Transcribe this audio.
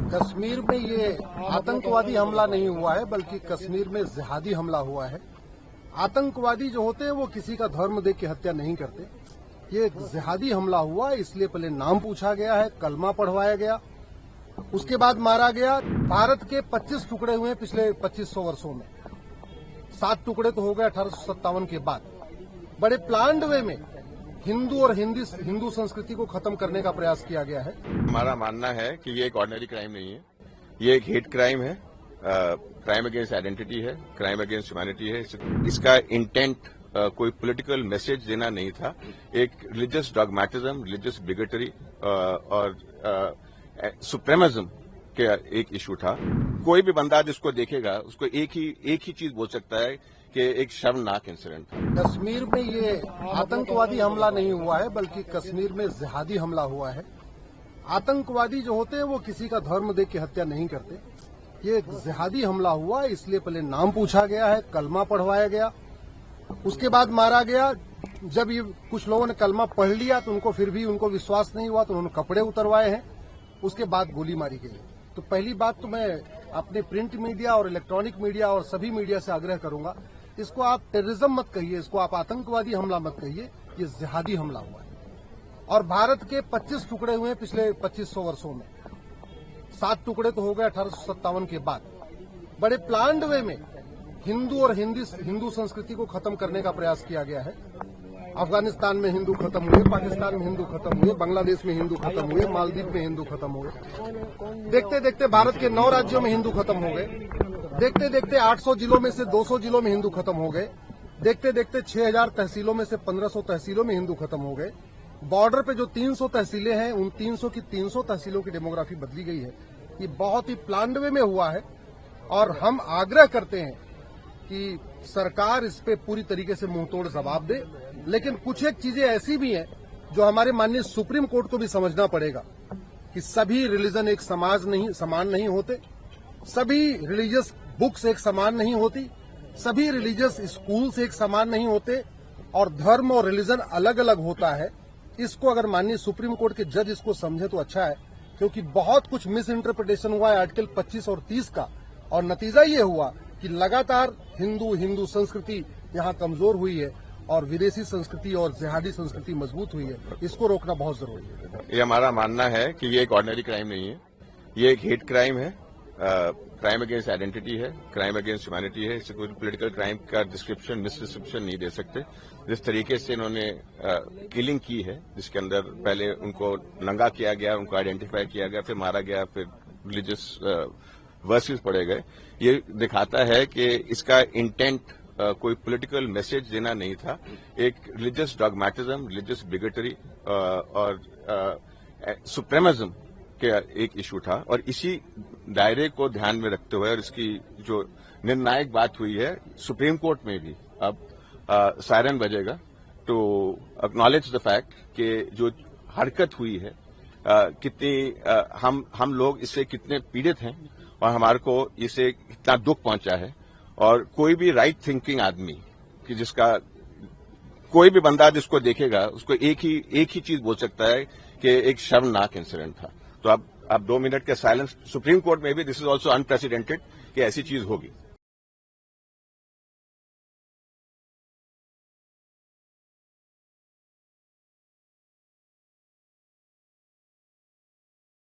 कश्मीर में ये आतंकवादी हमला नहीं हुआ है, बल्कि कश्मीर में जिहादी हमला हुआ है। आतंकवादी जो होते हैं वो किसी का धर्म देख के हत्या नहीं करते। ये एक जिहादी हमला हुआ, इसलिए पहले नाम पूछा गया है, कलमा पढ़वाया गया, उसके बाद मारा गया। भारत के 25 टुकड़े हुए पिछले 2500 वर्षों में, 7 टुकड़े तो हो गए 1857 के बाद। बड़े प्लान्ड वे में हिंदू और हिंदू संस्कृति को खत्म करने का प्रयास किया गया है। हमारा मानना है कि ये एक ऑर्डिनरी क्राइम नहीं है, ये एक हेट क्राइम है, क्राइम अगेंस्ट आइडेंटिटी है, क्राइम अगेंस्ट ह्यूमैनिटी है। इसका इंटेंट कोई पॉलिटिकल मैसेज देना नहीं था, एक रिलीजियस डॉगमेटिज्म, रिलीजियस बिगेटरी और सुप्रेमिज्म का एक इशू था। कोई भी बंदा जिसको देखेगा उसको एक ही चीज बोल सकता है कि एक शर्मनाक इंसिडेंट था। कश्मीर में ये आतंकवादी हमला नहीं हुआ है, बल्कि कश्मीर में जिहादी हमला हुआ है। आतंकवादी जो होते हैं वो किसी का धर्म देख के हत्या नहीं करते। ये एक जिहादी हमला हुआ, इसलिए पहले नाम पूछा गया है, कलमा पढ़वाया गया, उसके बाद मारा गया। जब ये कुछ लोगों ने कलमा पढ़ लिया तो उनको फिर भी विश्वास नहीं हुआ, तो उन्होंने कपड़े उतरवाए हैं, उसके बाद गोली मारी गई। तो पहली बात तो मैं अपने प्रिंट मीडिया और इलेक्ट्रॉनिक मीडिया और सभी मीडिया से आग्रह करूंगा, इसको आप टेररिज्म मत कहिए, इसको आप आतंकवादी हमला मत कहिए, ये जिहादी हमला हुआ है। और भारत के 25 टुकड़े हुए पिछले 2500 वर्षों में, 7 टुकड़े तो हो गए 1857 के बाद। बड़े प्लान्ड वे में हिंदू और हिंदू संस्कृति को खत्म करने का प्रयास किया गया है। अफगानिस्तान में हिंदू खत्म हुए, पाकिस्तान में हिंदू खत्म हुए, बांग्लादेश में हिंदू खत्म हुए, मालदीव में हिंदू खत्म हुए। देखते देखते भारत के 9 राज्यों में हिंदू खत्म हो गए। देखते देखते 800 जिलों में से 200 जिलों में हिंदू खत्म हो गए। देखते देखते 6000 तहसीलों में से 1500 तहसीलों में हिंदू खत्म हो गए। बॉर्डर पे जो 300 तहसीलें हैं, उन 300 की 300 तहसीलों की डेमोग्राफी बदली गई है। ये बहुत ही प्लान्ड वे में हुआ है और हम आग्रह करते हैं कि सरकार इस पे पूरी तरीके से मुंहतोड़ जवाब दे। लेकिन कुछ एक चीजें ऐसी भी हैं जो हमारे माननीय सुप्रीम कोर्ट को भी समझना पड़ेगा कि सभी रिलीजन एक समान नहीं होते, सभी रिलीजियस बुक्स एक समान नहीं होती, सभी रिलीजियस स्कूल्स एक समान नहीं होते, और धर्म और रिलीजन अलग अलग होता है। इसको अगर माननीय सुप्रीम कोर्ट के जज इसको समझे तो अच्छा है, क्योंकि बहुत कुछ मिस इंटरप्रिटेशन हुआ है आर्टिकल 25 और 30 का, और नतीजा ये हुआ कि लगातार हिंदू संस्कृति यहाँ कमजोर हुई है और विदेशी संस्कृति और जिहादी संस्कृति मजबूत हुई है। इसको रोकना बहुत जरूरी है। ये हमारा मानना है कि ये एक ऑर्डिनरी क्राइम नहीं है, ये एक हेट क्राइम है, क्राइम अगेंस्ट आइडेंटिटी है, क्राइम अगेंस्ट ह्यूमैनिटी है। इसे कोई पॉलिटिकल क्राइम का मिसडिस्क्रिप्शन नहीं दे सकते। जिस तरीके से इन्होंने किलिंग की है, जिसके अंदर पहले उनको नंगा किया गया, उनको आइडेंटिफाई किया गया, फिर मारा गया, फिर रिलीजियस वर्सेस पढ़े गए, ये दिखाता है कि इसका इंटेंट कोई पॉलिटिकल मैसेज देना नहीं था, एक रिलीजियस डॉगमेटिज्म, रिलीजियस बिगेटरी और सुप्रेमिज्म का एक इशू था। और इसी दायरे को ध्यान में रखते हुए और इसकी जो निर्णायक बात हुई है, सुप्रीम कोर्ट में भी अब सायरन बजेगा टू एक्नॉलेज द फैक्ट कि जो हरकत हुई है, कितनी हम लोग इससे कितने पीड़ित हैं और हमारे को इसे कितना दुख पहुंचा है। और कोई भी राइट थिंकिंग आदमी कि जिसका कोई भी बंदा जिसको देखेगा उसको एक ही चीज बोल सकता है कि एक शर्मनाक इंसिडेंट था। तो अब 2 मिनट के साइलेंस, सुप्रीम कोर्ट में भी दिस इज ऑल्सो अनप्रेसिडेंटेड कि ऐसी चीज होगी।